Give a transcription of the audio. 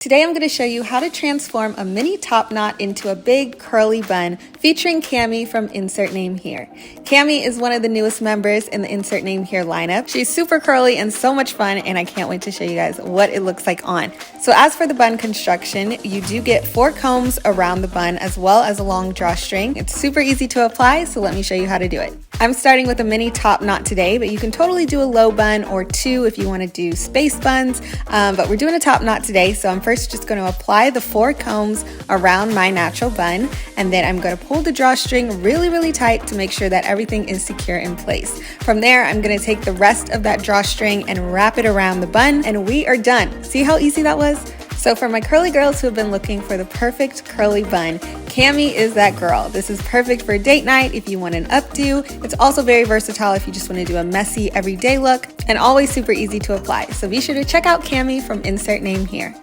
Today I'm going to show you how to transform a mini top knot into a big curly bun featuring Cami from Insert Name Here. Cami is one of the newest members in the Insert Name Here lineup. She's super curly and so much fun, and I can't wait to show you guys what it looks like on. So as for the bun construction, you do get 4 combs around the bun as well as a long drawstring. It's super easy to apply, so let me show you how to do it. I'm starting with a mini top knot today, but you can totally do a low bun or 2 if you want to do space buns, but we're doing a top knot today, so I'm first just going to apply the 4 combs around my natural bun, and then I'm going to pull the drawstring really tight to make sure that everything is secure in place. From there, I'm going to take the rest of that drawstring and wrap it around the bun, and we are done. See how easy that was? So for my curly girls who have been looking for the perfect curly bun, Cami is that girl. This is perfect for date night if you want an updo. It's also very versatile if you just want to do a messy everyday look, and always super easy to apply. So be sure to check out Cami from Insert Name Here.